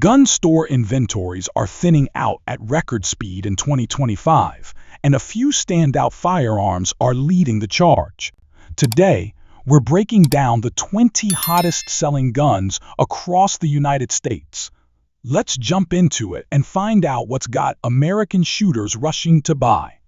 Gun store inventories are thinning out at record speed in 2025, and a few standout firearms are leading the charge. Today, we're breaking down the 20 hottest selling guns across the United States. Let's jump into it and find out what's got American shooters rushing to buy.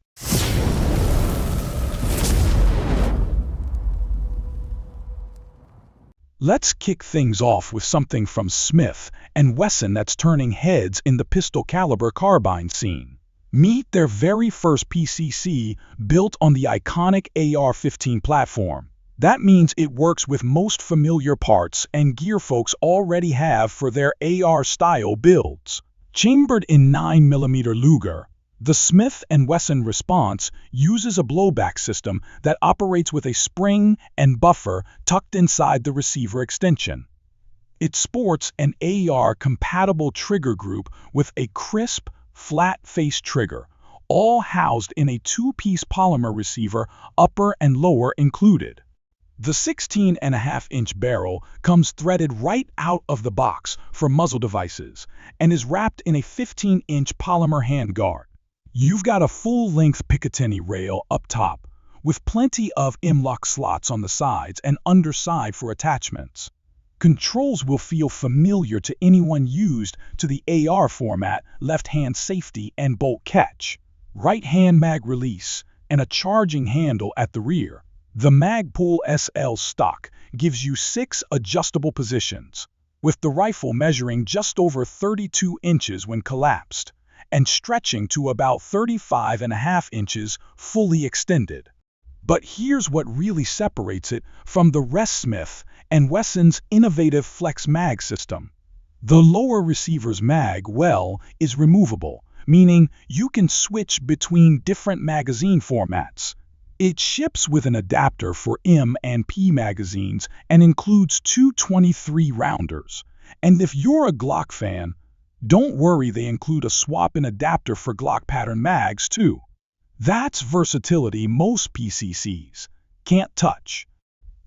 Let's kick things off with something from Smith & Wesson that's turning heads in the pistol caliber carbine scene. Meet their very first PCC, built on the iconic AR-15 platform. That means it works with most familiar parts and gear folks already have for their AR-style builds. Chambered in 9mm Luger, the Smith & Wesson Response uses a blowback system that operates with a spring and buffer tucked inside the receiver extension. It sports an AR-compatible trigger group with a crisp, flat-face trigger, all housed in a two-piece polymer receiver, upper and lower included. The 16.5-inch barrel comes threaded right out of the box for muzzle devices and is wrapped in a 15-inch polymer handguard. You've got a full-length Picatinny rail up top, with plenty of M-lock slots on the sides and underside for attachments. Controls will feel familiar to anyone used to the AR format: left-hand safety and bolt catch, right-hand mag release, and a charging handle at the rear. The Magpul SL stock gives you 6 adjustable positions, with the rifle measuring just over 32 inches when collapsed, and stretching to about 35.5 inches fully extended. But here's what really separates it from the rest: Smith & Wesson's innovative Flex Mag system. The lower receiver's mag well is removable, meaning you can switch between different magazine formats. It ships with an adapter for M and P magazines and includes 2 23-rounders. And if you're a Glock fan, don't worry, they include a swap-in adapter for Glock pattern mags too. That's versatility most PCCs can't touch.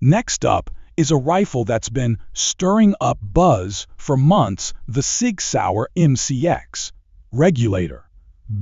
Next up is a rifle that's been stirring up buzz for months: the Sig Sauer MCX Regulator.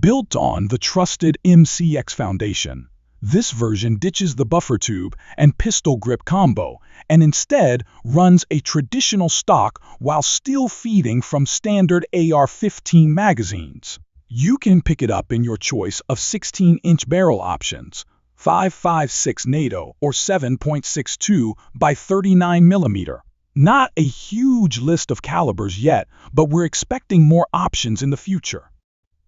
Built on the trusted MCX foundation, this version ditches the buffer tube and pistol grip combo and instead runs a traditional stock while still feeding from standard AR-15 magazines. You can pick it up in your choice of 16-inch barrel options, 5.56 NATO or 7.62 by 39mm. Not a huge list of calibers yet, but we're expecting more options in the future.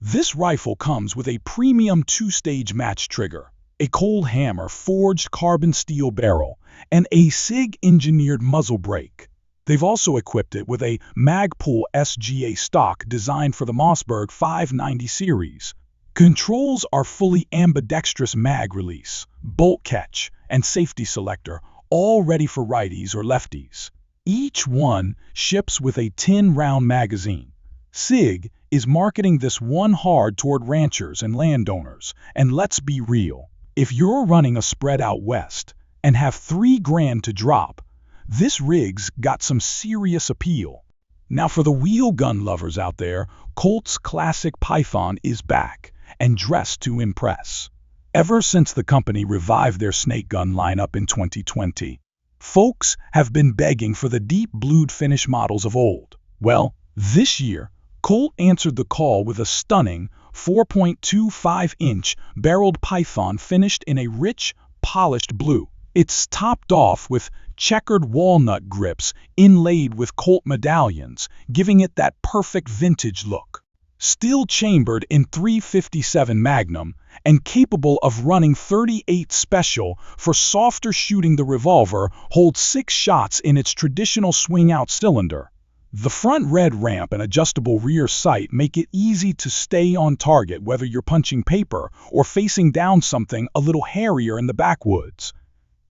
This rifle comes with a premium 2-stage match trigger, a cold hammer forged carbon steel barrel, and a SIG-engineered muzzle brake. They've also equipped it with a Magpul SGA stock designed for the Mossberg 590 series. Controls are fully ambidextrous mag release, bolt catch, and safety selector, all ready for righties or lefties. Each one ships with a 10-round magazine. SIG is marketing this one hard toward ranchers and landowners, and let's be real, if you're running a spread out west and have $3,000 to drop, this rig's got some serious appeal. Now for the wheel gun lovers out there, Colt's classic Python is back and dressed to impress. Ever since the company revived their snake gun lineup in 2020, folks have been begging for the deep blued finish models of old. Well, this year, Colt answered the call with a stunning 4.25-inch barreled Python finished in a rich, polished blue. It's topped off with checkered walnut grips inlaid with Colt medallions, giving it that perfect vintage look. Still chambered in .357 Magnum and capable of running .38 Special for softer shooting, the revolver holds 6 shots in its traditional swing-out cylinder. The front red ramp and adjustable rear sight make it easy to stay on target whether you're punching paper or facing down something a little hairier in the backwoods.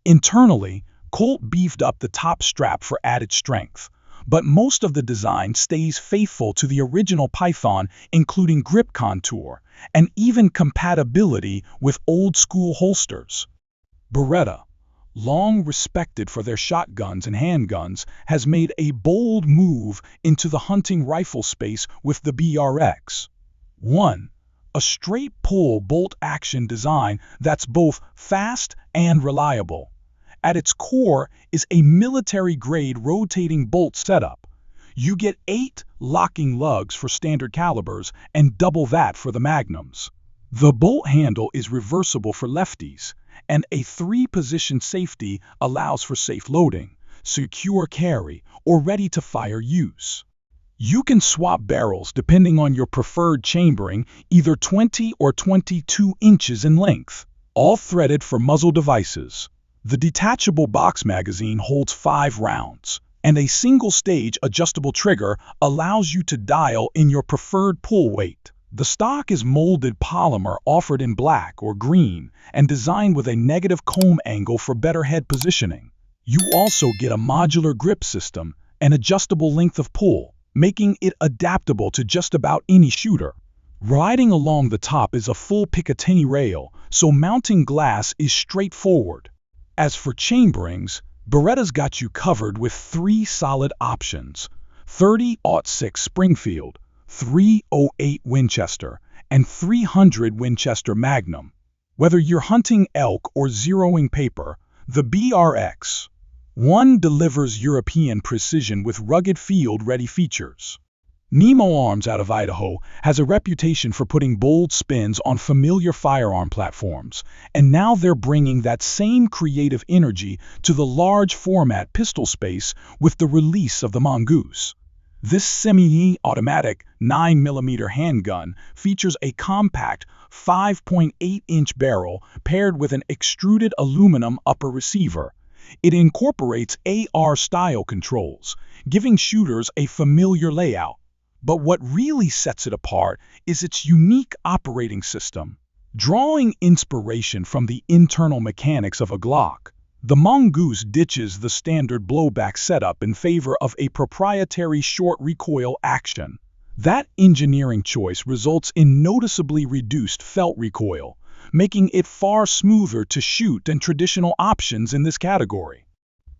Internally, Colt beefed up the top strap for added strength, but most of the design stays faithful to the original Python, including grip contour and even compatibility with old-school holsters. Beretta, long respected for their shotguns and handguns, has made a bold move into the hunting rifle space with the BRX. 1. A straight pull bolt action design that's both fast and reliable. At its core is a military-grade rotating bolt setup. You get 8 locking lugs for standard calibers and double that for the magnums. The bolt handle is reversible for lefties, and a 3-position safety allows for safe loading, secure carry, or ready-to-fire use. You can swap barrels depending on your preferred chambering, either 20 or 22 inches in length, all threaded for muzzle devices. The detachable box magazine holds 5 rounds, and a single-stage adjustable trigger allows you to dial in your preferred pull weight. The stock is molded polymer offered in black or green and designed with a negative comb angle for better head positioning. You also get a modular grip system and adjustable length of pull, making it adaptable to just about any shooter. Riding along the top is a full Picatinny rail, so mounting glass is straightforward. As for chamberings, Beretta's got you covered with 3 solid options: 30-06 Springfield, 308 Winchester, and 300 Winchester Magnum. Whether you're hunting elk or zeroing paper, the BRX 1 delivers European precision with rugged field-ready features. Nemo Arms out of Idaho has a reputation for putting bold spins on familiar firearm platforms, and now they're bringing that same creative energy to the large format pistol space with the release of the Mongoose. This semi-automatic 9mm handgun features a compact 5.8-inch barrel paired with an extruded aluminum upper receiver. It incorporates AR-style controls, giving shooters a familiar layout. But what really sets it apart is its unique operating system. Drawing inspiration from the internal mechanics of a Glock, the Mongoose ditches the standard blowback setup in favor of a proprietary short recoil action. That engineering choice results in noticeably reduced felt recoil, making it far smoother to shoot than traditional options in this category.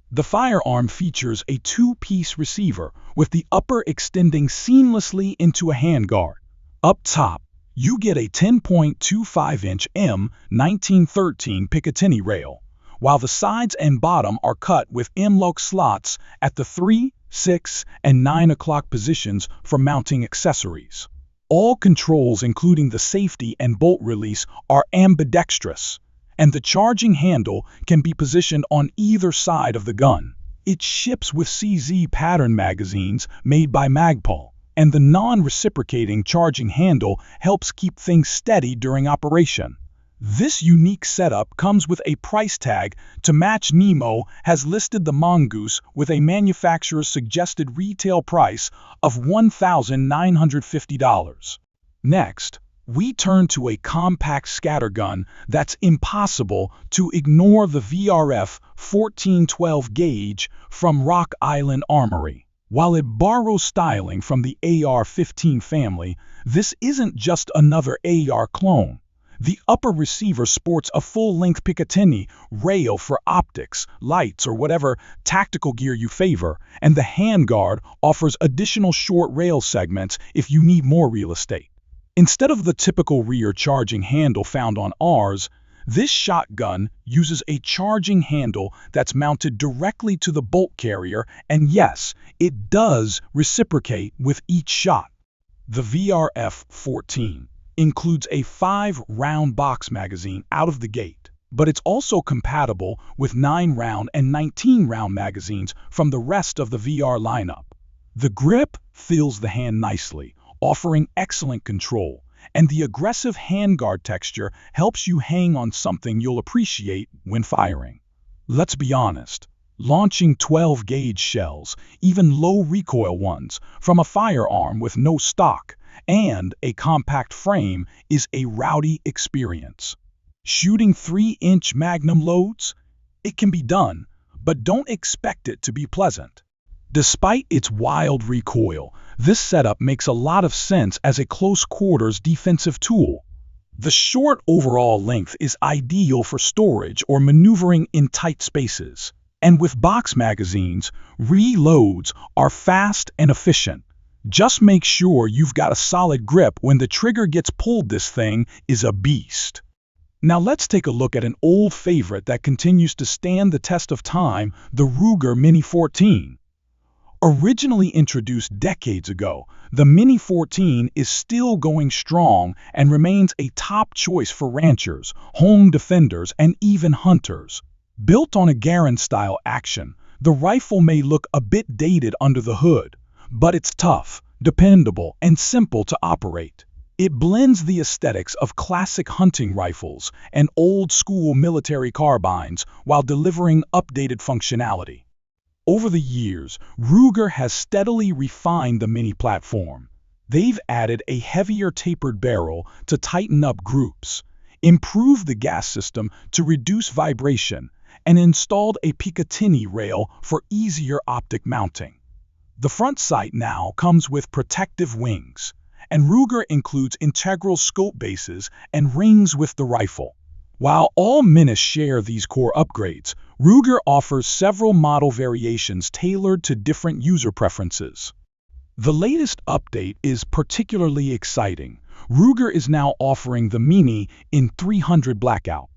The firearm features a 2-piece receiver with the upper extending seamlessly into a handguard. Up top, you get a 10.25-inch M1913 Picatinny rail, while the sides and bottom are cut with M-lock slots at the 3, 6, and 9 o'clock positions for mounting accessories. All controls, including the safety and bolt release, are ambidextrous, and the charging handle can be positioned on either side of the gun. It ships with CZ pattern magazines made by Magpul, and the non-reciprocating charging handle helps keep things steady during operation. This unique setup comes with a price tag to match. Nemo has listed the Mongoose with a manufacturer's suggested retail price of $1,950. Next, we turn to a compact scattergun that's impossible to ignore: the VRF 1412 gauge from Rock Island Armory. While it borrows styling from the AR-15 family, this isn't just another AR clone. The upper receiver sports a full-length Picatinny rail for optics, lights, or whatever tactical gear you favor, and the handguard offers additional short rail segments if you need more real estate. Instead of the typical rear charging handle found on ours, this shotgun uses a charging handle that's mounted directly to the bolt carrier, and yes, it does reciprocate with each shot. The VRF-14 includes a 5-round box magazine out of the gate, but it's also compatible with 9-round and 19-round magazines from the rest of the VR lineup. The grip fills the hand nicely, offering excellent control, and the aggressive handguard texture helps you hang on something you'll appreciate when firing. Let's be honest, launching 12-gauge shells, even low-recoil ones, from a firearm with no stock and a compact frame is a rowdy experience. Shooting 3-inch Magnum loads? It can be done, but don't expect it to be pleasant. Despite its wild recoil, this setup makes a lot of sense as a close-quarters defensive tool. The short overall length is ideal for storage or maneuvering in tight spaces. And with box magazines, reloads are fast and efficient. Just make sure you've got a solid grip when the trigger gets pulled. This thing is a beast. Now let's take a look at an old favorite that continues to stand the test of time, the Ruger Mini 14. Originally introduced decades ago, the Mini 14 is still going strong and remains a top choice for ranchers, home defenders, and even hunters. Built on a Garand-style action, the rifle may look a bit dated under the hood, but it's tough, dependable, and simple to operate. It blends the aesthetics of classic hunting rifles and old-school military carbines while delivering updated functionality. Over the years, Ruger has steadily refined the Mini platform. They've added a heavier tapered barrel to tighten up groups, improved the gas system to reduce vibration, and installed a Picatinny rail for easier optic mounting. The front sight now comes with protective wings, and Ruger includes integral scope bases and rings with the rifle. While all Minis share these core upgrades, Ruger offers several model variations tailored to different user preferences. The latest update is particularly exciting. Ruger is now offering the Mini in 300 Blackout.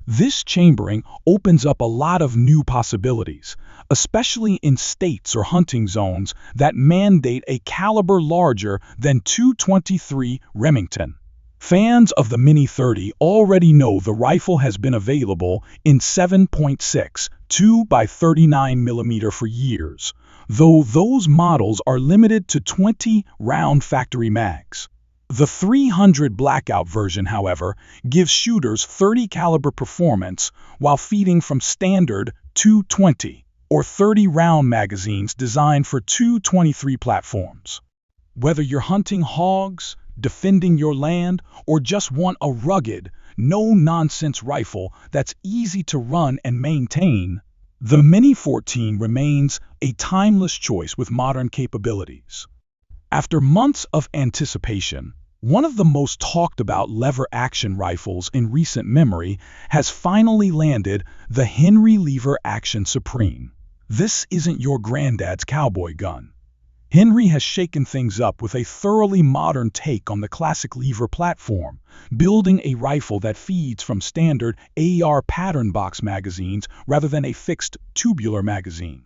This chambering opens up a lot of new possibilities, especially in states or hunting zones that mandate a caliber larger than .223 Remington. Fans of the Mini 30 already know the rifle has been available in 7.6 2x39mm for years, though those models are limited to 20-round factory mags. The 300 Blackout version, however, gives shooters 30 caliber performance while feeding from standard .220 or 30-round magazines designed for .223 platforms. Whether you're hunting hogs, defending your land, or just want a rugged, no-nonsense rifle that's easy to run and maintain, the Mini 14 remains a timeless choice with modern capabilities. After months of anticipation, one of the most talked about lever-action rifles in recent memory has finally landed, the Henry Lever Action Supreme. This isn't your granddad's cowboy gun. Henry has shaken things up with a thoroughly modern take on the classic lever platform, building a rifle that feeds from standard AR pattern box magazines rather than a fixed tubular magazine.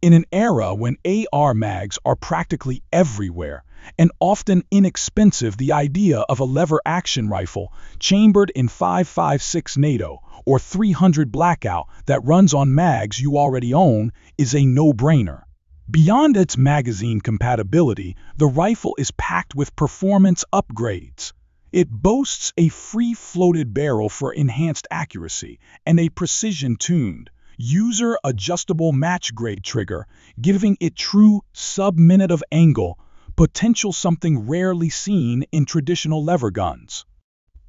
In an era when AR mags are practically everywhere and often inexpensive, the idea of a lever-action rifle chambered in 5.56 NATO or 300 Blackout that runs on mags you already own is a no-brainer. Beyond its magazine compatibility, the rifle is packed with performance upgrades. It boasts a free-floated barrel for enhanced accuracy and a precision-tuned, user-adjustable match-grade trigger, giving it true sub-minute of angle potential, something rarely seen in traditional lever guns.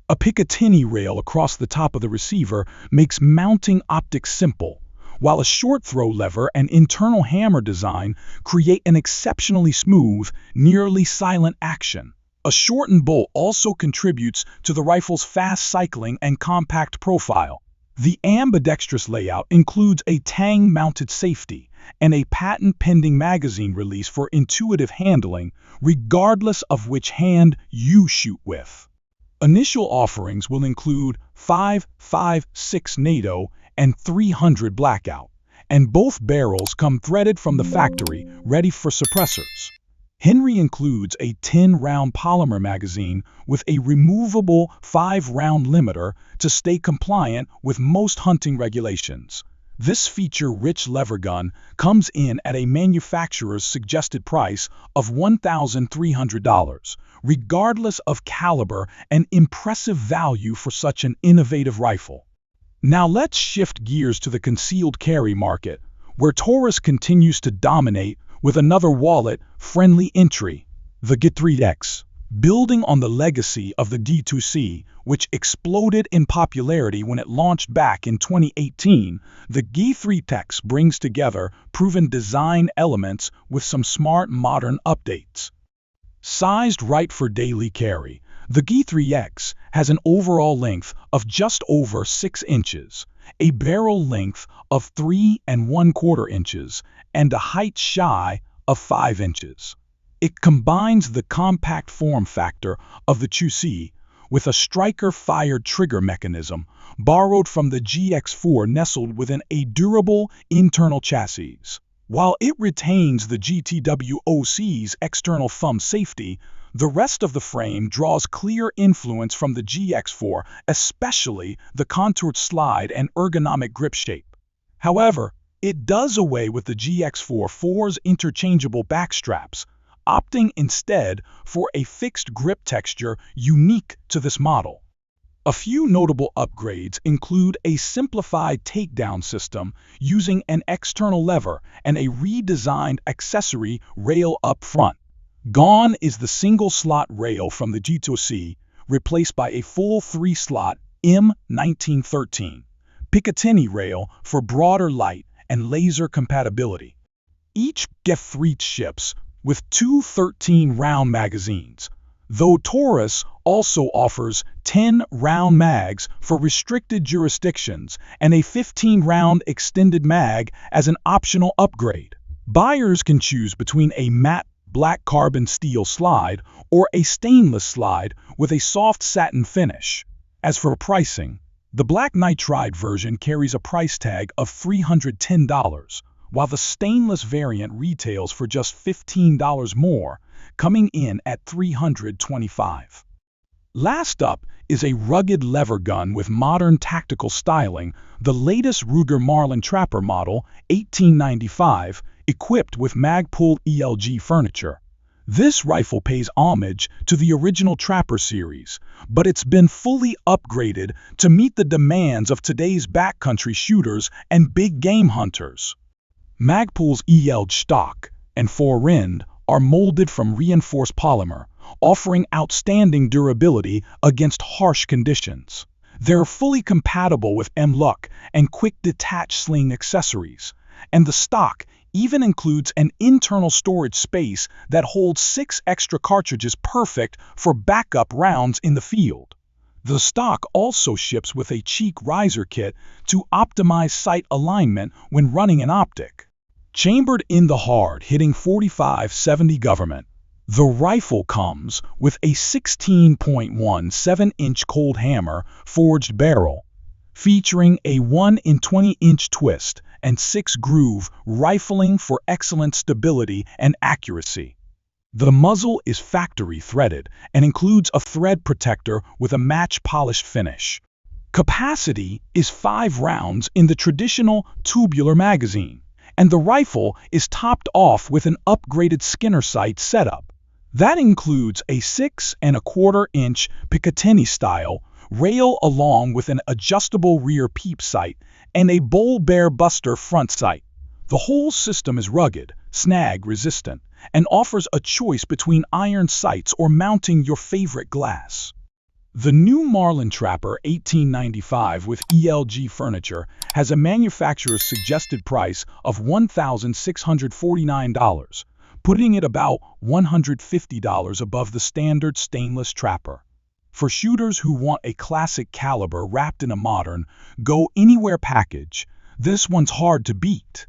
A Picatinny rail across the top of the receiver makes mounting optics simple, while a short-throw lever and internal hammer design create an exceptionally smooth, nearly silent action. A shortened bolt also contributes to the rifle's fast cycling and compact profile. The ambidextrous layout includes a tang-mounted safety and a patent-pending magazine release for intuitive handling, regardless of which hand you shoot with. Initial offerings will include 5.56 NATO and 300 Blackout, and both barrels come threaded from the factory, ready for suppressors. Henry includes a 10-round polymer magazine with a removable 5-round limiter to stay compliant with most hunting regulations. This feature-rich lever gun comes in at a manufacturer's suggested price of $1,300, regardless of caliber, an impressive value for such an innovative rifle. Now let's shift gears to the concealed carry market, where Taurus continues to dominate with another wallet-friendly entry, the G3X. Building on the legacy of the D2C, which exploded in popularity when it launched back in 2018, the G3X brings together proven design elements with some smart modern updates. Sized right for daily carry, The G3X has an overall length of just over 6 inches, a barrel length of 3¼ inches, and a height shy of 5 inches. It combines the compact form factor of the Chusee with a striker-fired trigger mechanism borrowed from the GX4 nestled within a durable internal chassis. While it retains the GTWOC's external thumb safety, the rest of the frame draws clear influence from the GX4, especially the contoured slide and ergonomic grip shape. However, it does away with the GX4's interchangeable back straps, opting instead for a fixed grip texture unique to this model. A few notable upgrades include a simplified takedown system using an external lever and a redesigned accessory rail up front. Gone is the single-slot rail from the G2C, replaced by a full 3-slot M1913 Picatinny rail for broader light and laser compatibility. Each G3 ships with two 13-round magazines, though Taurus also offers 10-round mags for restricted jurisdictions and a 15-round extended mag as an optional upgrade. Buyers can choose between a matte black carbon steel slide or a stainless slide with a soft satin finish. As for pricing, the black nitride version carries a price tag of $310, while the stainless variant retails for just $15 more, coming in at $325. Last up is a rugged lever gun with modern tactical styling, the latest Ruger Marlin Trapper model 1895, equipped with Magpul ELG furniture. This rifle pays homage to the original Trapper series, but it's been fully upgraded to meet the demands of today's backcountry shooters and big game hunters. Magpul's ELG stock and forend are molded from reinforced polymer, offering outstanding durability against harsh conditions. They're fully compatible with M-LUK and quick detach sling accessories, and the stock even includes an internal storage space that holds 6 extra cartridges, perfect for backup rounds in the field. The stock also ships with a cheek riser kit to optimize sight alignment when running an optic. Chambered in the hard-hitting 45-70 government, the rifle comes with a 16.17-inch cold hammer forged barrel, featuring a 1-in-20-inch twist and 6-groove rifling for excellent stability and accuracy. The muzzle is factory threaded and includes a thread protector with a match polished finish. Capacity is 5 rounds in the traditional tubular magazine, and the rifle is topped off with an upgraded Skinner sight setup. That includes a 6¼ inch Picatinny style rail along with an adjustable rear peep sight and a Bull Bear Buster front sight. The whole system is rugged, snag resistant, and offers a choice between iron sights or mounting your favorite glass. The new Marlin Trapper 1895 with ELG furniture has a manufacturer's suggested price of $1,649, putting it about $150 above the standard stainless Trapper. For shooters who want a classic caliber wrapped in a modern, go-anywhere package, this one's hard to beat.